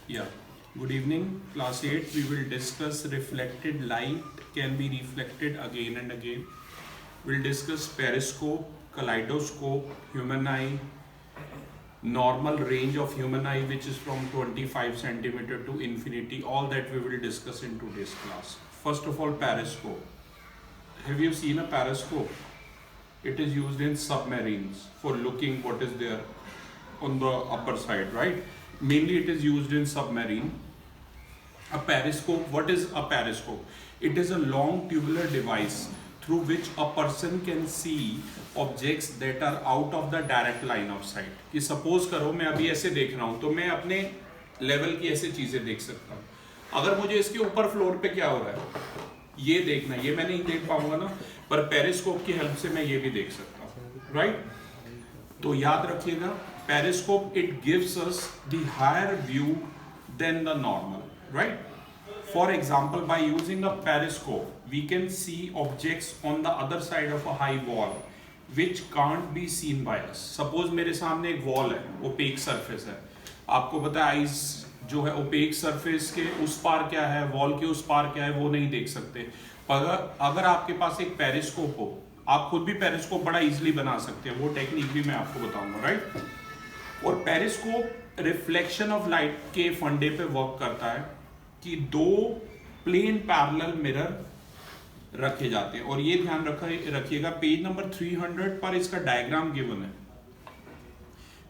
Yeah. Good evening, class 8. We will discuss reflected light can be reflected again and again. We'll discuss periscope, kaleidoscope, human eye, normal range of human eye, which is from 25 centimeter to infinity. All that we will discuss in today's class. First of all, periscope. Have you seen a periscope? It is used in submarines for looking what is there on the upper side, right? Mainly it is used in submarine. A periscope, what is a periscope? It is a long tubular device through which a person can see objects that are out of the direct line of sight. कि suppose करो मैं अभी ऐसे देख रहा हूँ तो मैं अपने लेवल की ऐसे चीजें देख सकता हूँ। अगर मुझे इसके ऊपर फ्लोर पे क्या हो रहा है ये देखना, ये मैं नहीं देख पाऊंगा ना, पर पेरिस्कोप की हेल्प से मैं ये भी देख सकता हूँ, राइट? तो याद रखिएगा, periscope it gives us the higher view than the normal, right? For example, by using a periscope we can see objects on the other side of a high wall which can't be seen by us. Suppose मेरे सामने एक wall है, opaque surface है, आपको पता है ice जो है opaque surface के उस पार क्या है, wall के उस पार क्या है वो नहीं देख सकते। अगर आपके पास एक periscope हो, आप खुद भी पेरिस्कोप बड़ा इजीली बना सकते हैं, वो टेक्निक भी मैं आपको बताऊंगा, राइट? और पेरिस्कोप रिफ्लेक्शन ऑफ लाइट के फंडे पे वर्क करता है कि दो प्लेन पैरेलल मिरर रखे जाते हैं। और ये ध्यान रखिएगा, पेज नंबर 300 पर इसका डायग्राम गिवन है।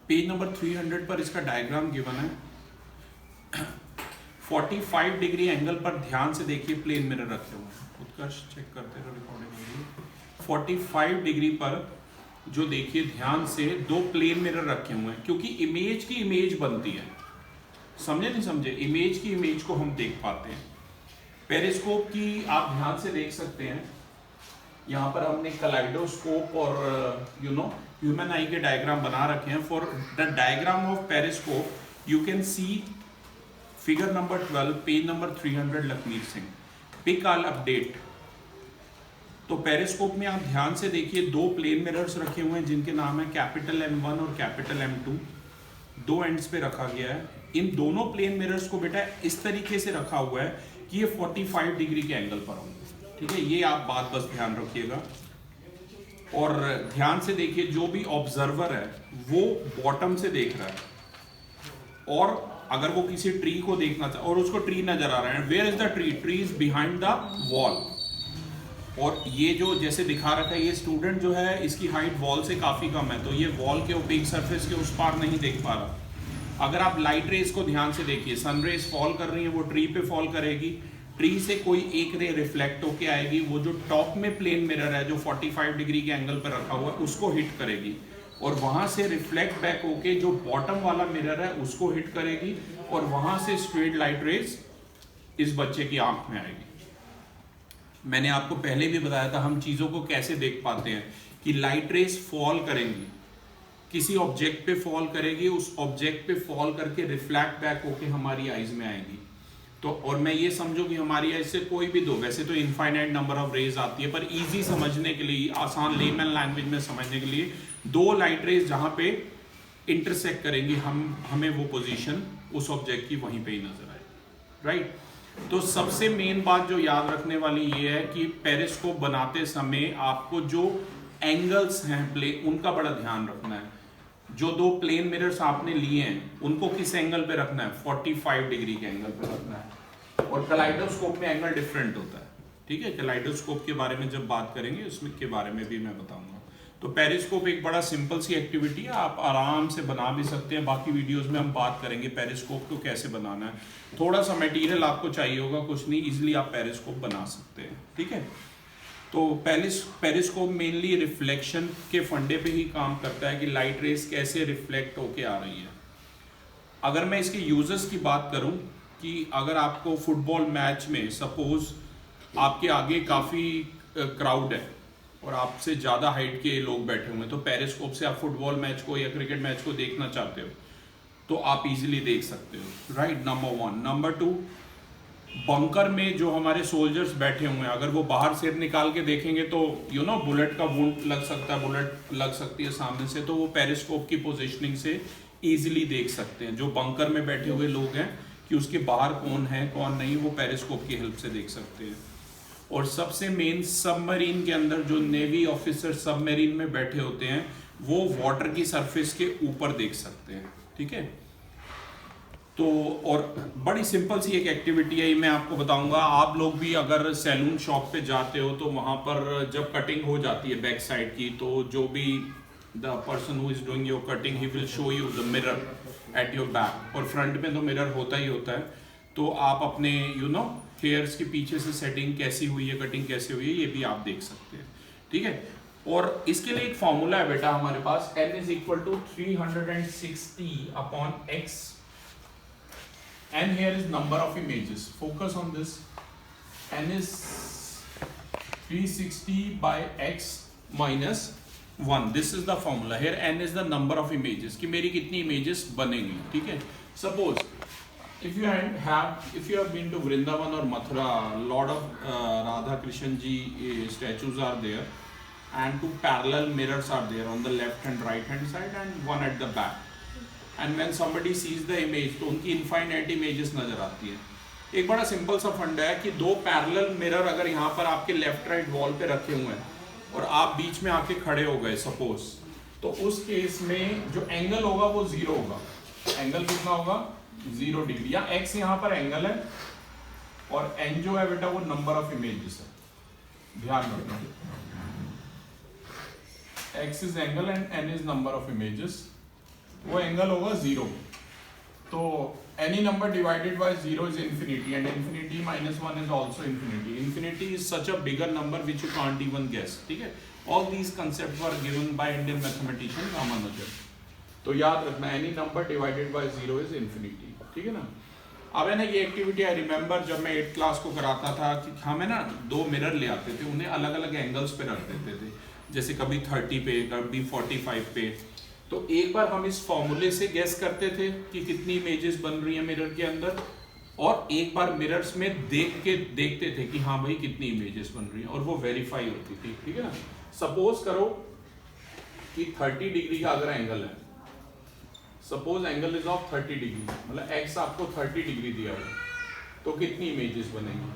पेज नंबर 300 पर इसका डायग्राम गिवन है। 45 डिग्री एंगल पर ध्यान से देखिए, प्लेन मिरर रखे हुए हैं। उत्कर्ष चेक करते रहो रिकॉर्डिंग में। 45 डिग्री पर जो देखिए ध्यान से दो प्लेन मिरर रखे हुए हैं, क्योंकि इमेज की इमेज बनती है। समझे नहीं समझे? इमेज की इमेज को हम देख पाते हैं। पेरिस्कोप की आप ध्यान से देख सकते हैं, यहाँ पर हमने कलाइडोस्कोप और ह्यूमन आई के डायग्राम बना रखे हैं। For the diagram of periscope you can see figure number 12, page number 300, Lakhmir Singh. Pick all update. तो पेरिस्कोप में आप ध्यान से देखिए, दो प्लेन मिरर्स रखे हुए हैं जिनके नाम है कैपिटल M1 और कैपिटल M2। दो एंड्स पे रखा गया है। इन दोनों प्लेन मिरर्स को बेटा इस तरीके से रखा हुआ है कि ये 45 डिग्री के एंगल पर होंगे, ठीक है? ये आप बात बस ध्यान रखिएगा। और ध्यान से देखिए, जो भी ऑब्जर्वर है वो बॉटम से देख रहा है, और अगर वो किसी ट्री को देखना चाहे और उसको ट्री नजर आ रहा है, where is the tree? Tree is behind the wall. और ये जो जैसे दिखा रखा है, ये स्टूडेंट जो है इसकी हाइट वॉल से काफ़ी कम है, तो ये वॉल के ओपेक सरफेस के उस पार नहीं देख पा रहा। अगर आप लाइट रेस को ध्यान से देखिए, सन रेस फॉल कर रही है, वो ट्री पे फॉल करेगी, ट्री से कोई एक रे रिफ्लेक्ट होके आएगी, वो जो टॉप में प्लेन मिरर है जो 45 डिग्री के एंगल पर रखा हुआ है उसको हिट करेगी, और वहाँ से रिफ्लेक्ट बैक होके जो बॉटम वाला मिरर है उसको हिट करेगी, और वहाँ से स्ट्रेट लाइट रेस इस बच्चे की आँख में आएगी। मैंने आपको पहले भी बताया था हम चीज़ों को कैसे देख पाते हैं कि लाइट रेस फॉल करेंगी, किसी ऑब्जेक्ट पे फॉल करेगी, उस ऑब्जेक्ट पे फॉल करके रिफ्लेक्ट बैक होके हमारी आइज में आएगी। तो और मैं ये समझो कि हमारी आइज से कोई भी दो, वैसे तो इनफाइनाइट नंबर ऑफ रेज आती है, पर इजी समझने के लिए, आसान लेमन लैंग्वेज में समझने के लिए, दो लाइट रेज जहाँ पे इंटरसेक्ट करेंगी हमें वो पोजीशन उस ऑब्जेक्ट की वहीं पे ही नजर आए, राइट? तो सबसे मेन बात जो याद रखने वाली ये है कि पेरिस्कोप बनाते समय आपको जो एंगल्स हैं प्लेन, उनका बड़ा ध्यान रखना है। जो दो प्लेन मिरर्स आपने लिए हैं उनको किस एंगल पे रखना है? 45 डिग्री के एंगल पे रखना है। और कलाइडोस्कोप में एंगल डिफरेंट होता है, ठीक है? कलाइडोस्कोप के बारे में जब बात करेंगे उसमें के बारे में भी मैं बताऊंगा। तो पेरिस्कोप एक बड़ा सिंपल सी एक्टिविटी है, आप आराम से बना भी सकते हैं। बाकी वीडियोस में हम बात करेंगे पेरिस्कोप को कैसे बनाना है। थोड़ा सा मटेरियल आपको चाहिए होगा, कुछ नहीं, इजीली आप पेरिस्कोप बना सकते हैं, ठीक है? तो पेरिस्कोप मेनली रिफ्लेक्शन के फंडे पे ही काम करता है कि लाइट रेस कैसे रिफ्लेक्ट होके आ रही है। अगर मैं इसके यूजर्स की बात करूं कि अगर आपको फुटबॉल मैच में सपोज आपके आगे काफ़ी क्राउड है और आपसे ज़्यादा हाइट के लोग बैठे हुए हैं, तो पेरिस्कोप से आप फुटबॉल मैच को या क्रिकेट मैच को देखना चाहते हो तो आप इजीली देख सकते हो, राइट? नंबर 1। नंबर 2, बंकर में जो हमारे सोल्जर्स बैठे हुए हैं, अगर वो बाहर सिर निकाल के देखेंगे तो बुलेट का वुंड लग सकता है, बुलेट लग सकती है सामने से, तो वो पेरिस्कोप की पोजिशनिंग से इजीली देख सकते हैं। जो बंकर में बैठे हुए लोग हैं कि उसके बाहर कौन है कौन नहीं, वो पेरिस्कोप की हेल्प से देख सकते हैं। और सबसे मेन, सबमरीन के अंदर जो नेवी ऑफिसर सबमरीन में बैठे होते हैं वो वाटर की सरफेस के ऊपर देख सकते हैं, ठीक है। तो और बड़ी सिंपल सी एक एक्टिविटी है, मैं आपको बताऊंगा। आप लोग भी अगर सैलून शॉप पे जाते हो तो वहाँ पर जब कटिंग हो जाती है बैक साइड की, तो जो भी the person who is doing your cutting he will show you the mirror at your back, और फ्रंट में तो मिरर होता ही होता है। तो आप अपने हेयर्स के पीछे से सेटिंग कैसी हुई है, कटिंग कैसी हुई है, ये भी आप देख सकते हैं, ठीक है। और इसके लिए एक फॉर्मूला है बेटा हमारे पास, n is equal to 360 upon x, n here is number of images, focus on this, n is 360 by x minus 1, this is the formula here, n is the number of images कि मेरी कितनी images बनेंगी, ठीक है। Suppose if you have been to Vrindavan or Mathura, lot of Radha Krishna ji statues are there and two parallel mirrors are there on the left and right hand side and one at the back, and when somebody sees the image तो उनकी infinite images नजर आती है। एक बड़ा simple सा फंडा है कि दो पैरेलल मिरर अगर यहाँ पर आपके लेफ्ट राइट वॉल पे रखे हुए हैं और आप बीच में आके खड़े हो गए सपोज, तो उस केस में जो एंगल होगा वो 0 होगा। एंगल कितना होगा? 0 डिग्री, या x यहाँ पर एंगल है और n जो है बेटा वो नंबर ऑफ इमेजेस है, ध्यान रखना। x is angle and n is number of images, वो एंगल होगा 0। तो any number divided by 0 is infinity and infinity minus 1 is also infinity. Infinity is such a bigger number which you can't even guess, ठीक है। All these concepts were given by Indian mathematician Ramanujan. तो याद रखना any number divided by 0 is infinity, ठीक है ना। अब है ना ये एक्टिविटी आई रिमेम्बर जब मैं 8th क्लास को कराता था कि हमें ना 2 मिरर ले आते थे, उन्हें अलग अलग एंगल्स पे रख देते थे, जैसे कभी 30 पे कभी 45 पे। तो एक बार हम इस फॉर्मूले से गैस करते थे कि कितनी इमेजेस बन रही हैं मिरर के अंदर, और एक बार मिरर्स में देखते थे कि हाँ भाई कितनी इमेजेस बन रही हैं, और वो वेरीफाई होती थी, ठीक है ना। सपोज करो कि 30 डिग्री का अगर एंगल है, suppose angle is of 30 degree, मतलब एक्स आपको 30 डिग्री दिया है, तो कितनी इमेजेस बनेंगी?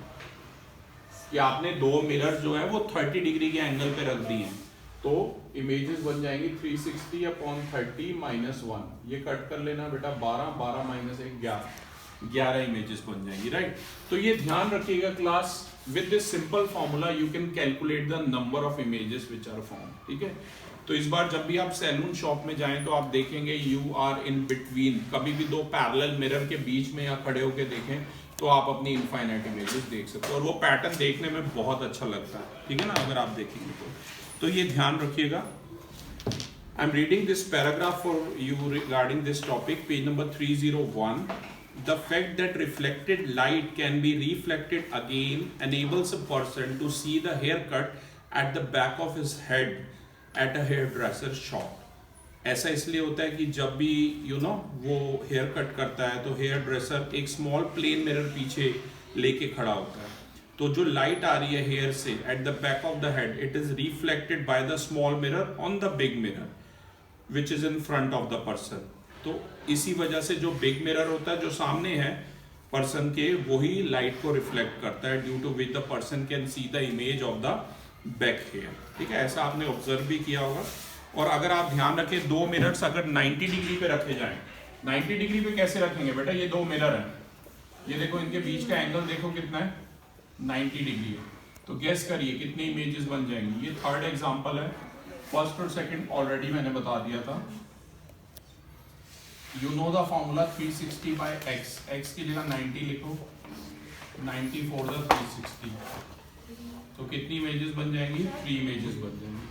कि आपने 2 मिरर जो है वो 30 डिग्री के एंगल पे रख दिए हैं, तो इमेजेस बन जाएंगी 360 अपॉन 30 माइनस 1, ये कट कर लेना बेटा, 12 माइनस 1 11 इमेजेस बन जाएंगी, राइट। तो ये ध्यान रखिएगा class, with this simple formula you can calculate the number of images which are form, ठीक है। तो इस बार जब भी आप सैलून शॉप में जाएं तो आप देखेंगे यू आर इन बिटवीन, कभी भी 2 पैरेलल मिरर के बीच में या खड़े होकर देखें तो आप अपनी इनफाइनाइट इमेजेस देख सकते हो, और वो पैटर्न देखने में बहुत अच्छा लगता है, ठीक है ना, अगर आप देखेंगे तो ये ध्यान रखिएगा। आई am reading this paragraph for you regarding this topic, page number 301। The fact that reflected light can be reflected again enables a person to see the haircut at the back of his head at a hairdresser shop. ऐसा इसलिए होता है कि जब भी वो hair cut करता है तो हेयर ड्रेसर एक स्मॉल प्लेन मिरर पीछे लेके खड़ा होता है, तो जो लाइट आ रही है हेयर से at the back of the head, it is reflected by the small mirror on the big mirror which is in front of the person. तो इसी वजह से जो बिग मिरर होता है जो सामने है पर्सन के, वही लाइट को रिफ्लेक्ट करता है, due to which the person can see the image of the back hair, ठीक है। ऐसा आपने ऑब्जर्व भी किया होगा। और अगर आप ध्यान रखें 2 मिरर्स अगर 90 डिग्री पे रखे जाएं, 90 डिग्री पे कैसे रखेंगे बेटा? ये 2 मिरर हैं, ये देखो इनके बीच का एंगल देखो कितना है, 90 डिग्री है। तो गेस करिए कितनी इमेजेस बन जाएंगी। ये 3rd एग्जांपल है, फर्स्ट और सेकंड ऑलरेडी मैंने बता दिया था। You know the formula 360 by x, x की जगह 90 लिखो, 90 फॉर द 360, तो कितनी इमेजेस बन जाएंगी? 3 इमेजेस बन जाएंगी,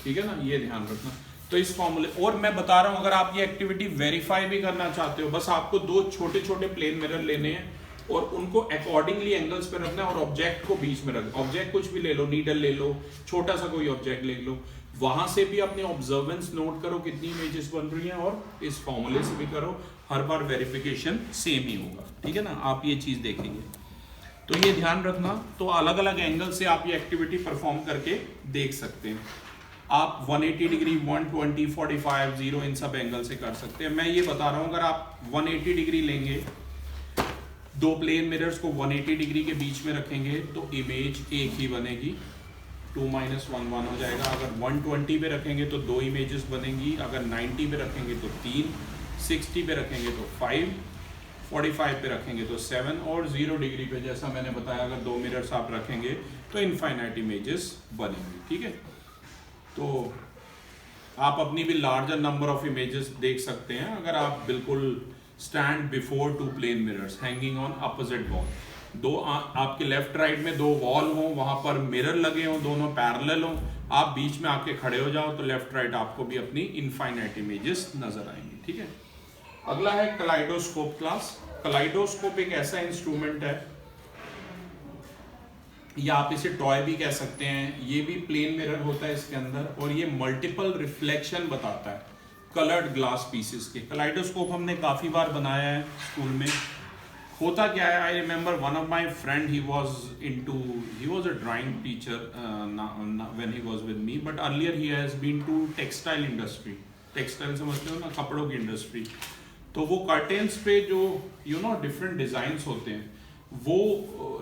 ठीक है ना, ये ध्यान रखना। तो इस फॉर्मूले, और मैं बता रहा हूं अगर आप ये एक्टिविटी वेरीफाई भी करना चाहते हो, बस आपको 2 छोटे छोटे प्लेन मिरर लेने हैं और उनको अकॉर्डिंगली एंगल्स पे रखना है, और ऑब्जेक्ट को बीच में रखना। ऑब्जेक्ट कुछ भी ले लो, नीडल ले लो, छोटा सा कोई ऑब्जेक्ट ले लो, वहां से भी अपने ऑब्जर्वेंस नोट करो कितनी इमेजेस बन रही हैं, और इस फॉर्मूले से भी करो, हर बार वेरिफिकेशन सेम ही होगा, ठीक है ना। आप ये चीज देखेंगे तो ये ध्यान रखना। तो अलग अलग एंगल से आप ये एक्टिविटी परफॉर्म करके देख सकते हैं। आप 180 डिग्री, 120, 45, 0 इन सब एंगल से कर सकते हैं। मैं ये बता रहा हूँ अगर आप 180 डिग्री लेंगे दो प्लेन मिरर्स को 180 डिग्री के बीच में रखेंगे तो इमेज एक ही बनेगी, 2 - 1 1 हो जाएगा। अगर 120 पे रखेंगे तो दो इमेजेस बनेंगी, अगर 90 पे रखेंगे तो 3, 60 पे रखेंगे तो 5, 45 पे रखेंगे तो 7 और 0 डिग्री पे जैसा मैंने बताया अगर दो मिरर्स आप रखेंगे तो इनफाइनाइट इमेजेस बनेंगी। ठीक है, तो आप अपनी भी लार्जर नंबर ऑफ इमेजेस देख सकते हैं अगर आप बिल्कुल stand before two plane mirrors hanging on opposite wall, दो आपके लेफ्ट राइट में दो वॉल हों, वहां पर मिरर लगे हों, दोनों पैरेलल हों, आप बीच में आके खड़े हो जाओ तो लेफ्ट राइट आपको भी अपनी इनफाइनाइट इमेजेस नजर आएंगी। ठीक है, अगला है कलाइडोस्कोप क्लास। कलाइडोस्कोप एक ऐसा इंस्ट्रूमेंट है, या आप इसे टॉय भी कह सकते हैं, ये भी प्लेन मिरर होता है इसके अंदर और ये मल्टीपल रिफ्लेक्शन बताता है कलर्ड ग्लास पीसेस के। कलाइडोस्कोप हमने काफ़ी बार बनाया है स्कूल में। होता क्या है, I remember one of my friend, he was a drawing teacher when he was with me, but earlier he has been to textile industry. Textile समझते हो ना, कपड़ों की इंडस्ट्री। तो वो कर्टेन्स पे जो डिफरेंट डिजाइन्स होते हैं वो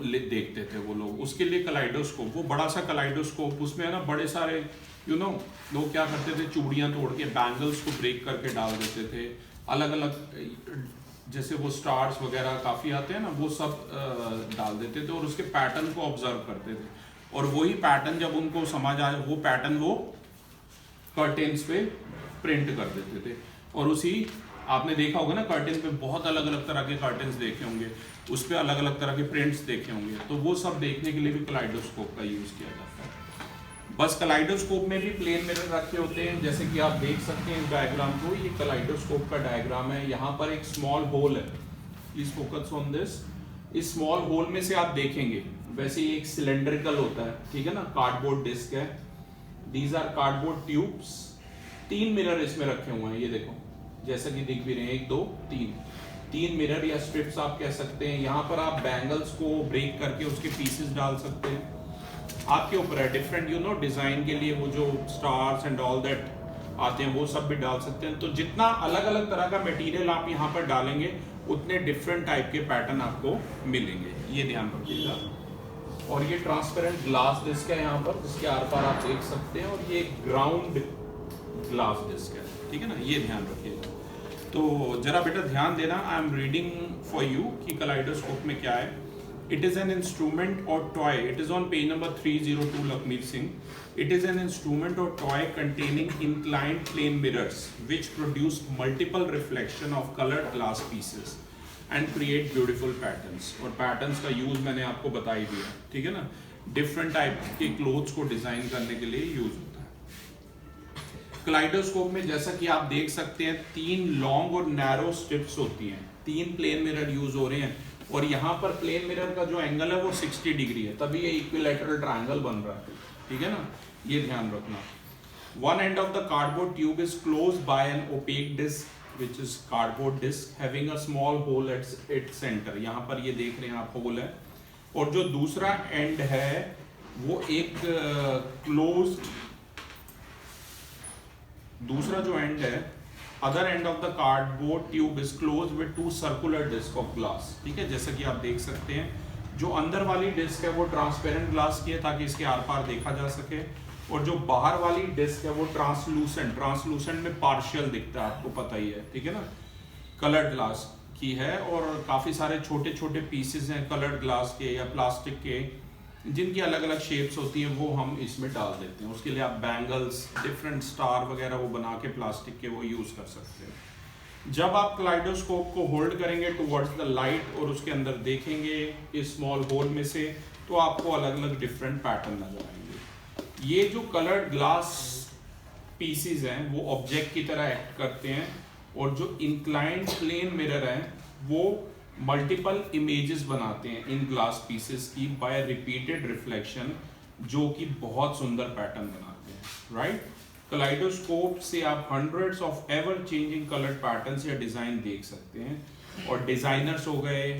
देखते थे वो लोग, उसके लिए कलाइडोस्कोप, वो बड़ा सा कलाइडोस्कोप, उसमें है ना बड़े सारे लोग क्या करते थे, चूड़ियाँ तोड़ के बैंगल्स को ब्रेक करके डाल देते थे, अलग अलग जैसे वो स्टार्स वगैरह काफ़ी आते हैं ना, वो सब डाल देते थे और उसके पैटर्न को ऑब्जर्व करते थे और वही पैटर्न जब उनको समझ आए वो पैटर्न वो कर्टेन्स पे प्रिंट कर देते थे। और उसी आपने देखा होगा ना कर्टेन पे बहुत अलग अलग तरह के कर्टेन्स देखे होंगे, उस पर अलग अलग तरह के प्रिंट्स देखे होंगे, तो वो सब देखने के लिए भी कलाइडोस्कोप का यूज़ किया जाता है। बस कलाइडोस्कोप में भी प्लेन मिरर रखे होते हैं, जैसे कि आप देख सकते हैं इस डायग्राम को, ये कलाइडोस्कोप का डायग्राम है। यहाँ पर एक स्मॉल होल है, प्लीज फोकस ऑन दिस। इस स्मॉल होल में से आप देखेंगे वैसे ये एक सिलेंड्रिकल होता है, ठीक है ना, कार्डबोर्ड डिस्क है, these are cardboard tubes. 3 mirror इसमें रखे हुए हैं, ये देखो जैसा कि दिख भी रहे हैं, 1 2 3 मिरर या स्ट्रिप्स आप कह सकते हैं। यहाँ पर आप बैंगल्स को ब्रेक करके उसके पीसेस डाल सकते हैं, आपके ऊपर है। डिफरेंट डिजाइन के लिए वो जो स्टार्स एंड ऑल दैट आते हैं वो सब भी डाल सकते हैं। तो जितना अलग अलग तरह का मटेरियल आप यहाँ पर डालेंगे उतने डिफरेंट टाइप के पैटर्न आपको मिलेंगे, ये ध्यान रखिएगा। और ये ट्रांसपेरेंट ग्लास डिस्क है यहाँ पर, जिसके आर पार आप देख सकते हैं, और ये ग्राउंड ग्लास डिस्क है, ठीक है ना, ये ध्यान रखिएगा। तो जरा बेटा ध्यान देना, I am reading for you कि कलाइडोस्कोप में क्या है। इट इज एन इंस्ट्रूमेंट और toy, it is on page number 302 Lakhmir Singh. It is an instrument और toy containing inclined plane mirrors which produce multiple reflection of colored glass pieces and create beautiful patterns। और patterns का use मैंने आपको बता ही दिया, ठीक है ना, डिफरेंट टाइप के क्लोथ्स को डिजाइन करने के लिए यूज होता है। कलाइडोस्कोप में जैसा कि आप देख सकते हैं 3 लॉन्ग और नैरो स्ट्रिप्स होती हैं, 3 प्लेन मिरर यूज हो रहे हैं, और यहाँ पर प्लेन मिरर का जो एंगल है वो 60 डिग्री है, तभी ये इक्विलैटरल ट्रायंगल बन रहा है, ठीक है ना, ये ध्यान रखना। One end of the cardboard tube is closed by an opaque disc, which is cardboard disc having a small hole at its center। यहाँ पर ये देख रहे हैं आप होल है, और जो दूसरा एंड है वो एक क्लोज्ड, दूसरा जो एंड है, other end of the cardboard tube is close with 2 circular disc of glass, ठीक है, जैसा कि आप देख सकते हैं। जो अंदर वाली डिस्क है वो ट्रांसपेरेंट ग्लास की है ताकि इसके आर पार देखा जा सके, और जो बाहर वाली डिस्क है वो ट्रांसलूसेंट में पार्शियल दिखता है, आपको पता ही है, ठीक है ना, कलर्ड ग्लास की है, और काफ़ी सारे छोटे छोटे पीसेस हैं कलर्ड ग्लास के या प्लास्टिक के, जिनकी अलग अलग शेप्स होती हैं, वो हम इसमें डाल देते हैं। उसके लिए आप बैंगल्स, डिफरेंट स्टार वगैरह वो बना के प्लास्टिक के वो यूज़ कर सकते हैं। जब आप कलाइडोस्कोप को होल्ड करेंगे टुवर्ड्स द लाइट और उसके अंदर देखेंगे इस स्मॉल होल में से, तो आपको अलग अलग डिफरेंट पैटर्न नजर आएंगे। ये जो कलर्ड ग्लास पीसीज हैं वो ऑब्जेक्ट की तरह एक्ट करते हैं, और जो इंक्लाइंड प्लेन मिरर हैं वो मल्टीपल इमेजेस बनाते हैं इन ग्लास पीसेस की बाय रिपीटेड रिफ्लेक्शन, जो कि बहुत सुंदर पैटर्न बनाते हैं, राइट। कलाइडोस्कोप से आप hundreds of ever changing coloured patterns या डिजाइन देख सकते हैं। और डिजाइनर्स हो गए,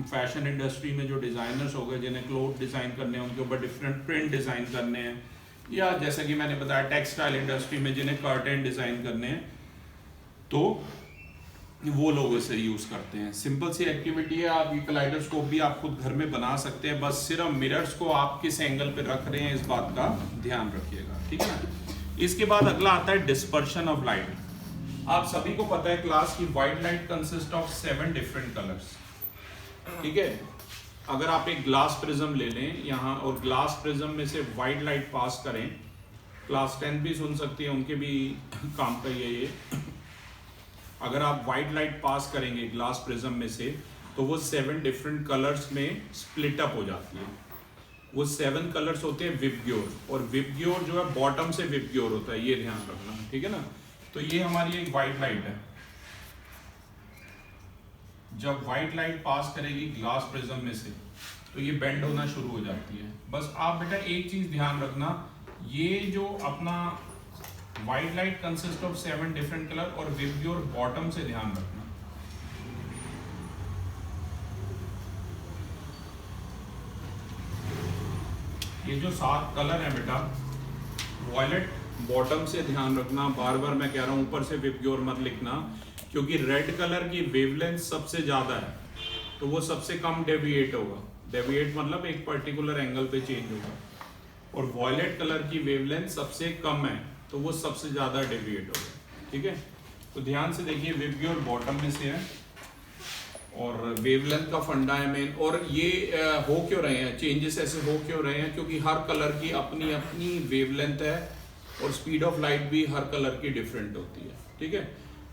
फैशन इंडस्ट्री में जो डिजाइनर्स हो गए जिन्हें क्लोथ डिजाइन करने हैं, उनके ऊपर डिफरेंट प्रिंट डिजाइन करने हैं, या जैसा कि मैंने बताया टेक्सटाइल इंडस्ट्री में जिन्हें कर्टेन डिजाइन करने हैं, तो वो लोग इसे यूज़ करते हैं। सिंपल सी एक्टिविटी है, आप ये कलाइडोस्कोप भी आप खुद घर में बना सकते हैं, बस सिर्फ मिरर्स को आप किस एंगल पे रख रहे हैं इस बात का ध्यान रखिएगा, ठीक है ना। इसके बाद अगला आता है डिस्पर्शन ऑफ लाइट। आप सभी को पता है क्लास की white light consist of 7 different colours, ठीक है। अगर आप एक ग्लास प्रिज्म ले लें यहाँ और ग्लास प्रिज्म में से व्हाइट लाइट पास करें, क्लास 10 भी सुन सकती है, उनके भी काम का ये अगर आप व्हाइट लाइट पास करेंगे ग्लास प्रिज्म में से तो वो 7 डिफरेंट कलर्स में स्प्लिट अप हो जाती है। वो 7 कलर्स होते हैं विबग्योर, और विबग्योर जो है बॉटम से विबग्योर होता है, ये ध्यान रखना, ठीक है ना। तो ये हमारी एक व्हाइट लाइट है, जब व्हाइट लाइट पास करेगी ग्लास प्रिज्म में से तो ये बेंड होना शुरू हो जाती है। बस आप बेटा एक चीज ध्यान रखना, ये जो अपना white light consist of 7 different colour और विबग्योर बॉटम से ध्यान रखना। ये जो 7 कलर है बेटा, वॉयलेट बॉटम से ध्यान रखना, बार बार मैं कह रहा हूं ऊपर से विबग्योर मत लिखना, क्योंकि रेड कलर की वेवलेंथ सबसे ज्यादा है तो वो सबसे कम डेविएट होगा। डेविएट मतलब एक पर्टिकुलर एंगल पे चेंज होगा, और वॉयलेट कलर की वेवलेंथ सबसे कम है तो वो सबसे ज्यादा डेविएट होगा, ठीक है। तो ध्यान से देखिए, विबग्योर बॉटम में से है और वेवलेंथ का फंडा है मेन। और ये हो क्यों रहे हैं चेंजेस, ऐसे हो क्यों रहे हैं, क्योंकि हर कलर की अपनी अपनी वेवलेंथ है और स्पीड ऑफ लाइट भी हर कलर की डिफरेंट होती है, ठीक है।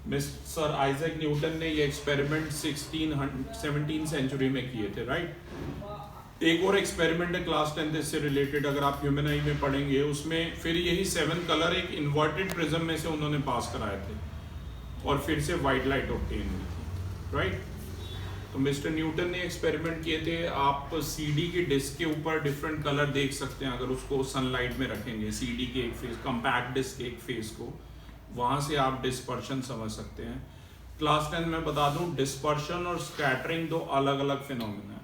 मिस्टर आइजैक न्यूटन ने ये एक्सपेरिमेंट 17th सेंचुरी में किए थे, राइट। एक और एक्सपेरिमेंट है क्लास 10 से रिलेटेड, अगर आप ह्यूमन आई में पढ़ेंगे, उसमें फिर यही 7 कलर एक इन्वर्टेड प्रिज्म में से उन्होंने पास कराए थे और फिर से व्हाइट लाइट ऑब्टेन हुई थी, राइट। तो मिस्टर न्यूटन ने एक्सपेरिमेंट किए थे, आप सीडी की डिस्क के ऊपर डिफरेंट कलर देख सकते हैं अगर उसको सनलाइट में रखेंगे, सीडी के एक फेस, कंपैक्ट डिस्क के एक फेस को, वहां से आप डिस्पर्शन समझ सकते हैं। क्लास 10 में बता दूं, डिस्पर्शन और स्कैटरिंग दो अलग अलग फिनोमेना है।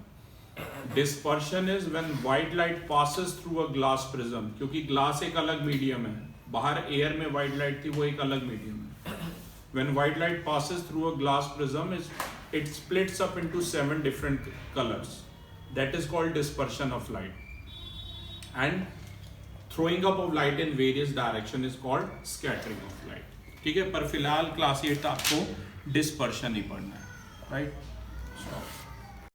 Dispersion is when white light passes through a glass prism, क्योंकि ग्लास एक अलग मीडियम है, बाहर एयर में व्हाइट लाइट थी, वो एक अलग मीडियम है। When white light passes through a glass prism it splits up into 7 different colors, that is called dispersion of light, and throwing up of light in various direction is called scattering of light, ठीक है। पर फिलहाल class 8 आपको dispersion ही पढ़ना है, right.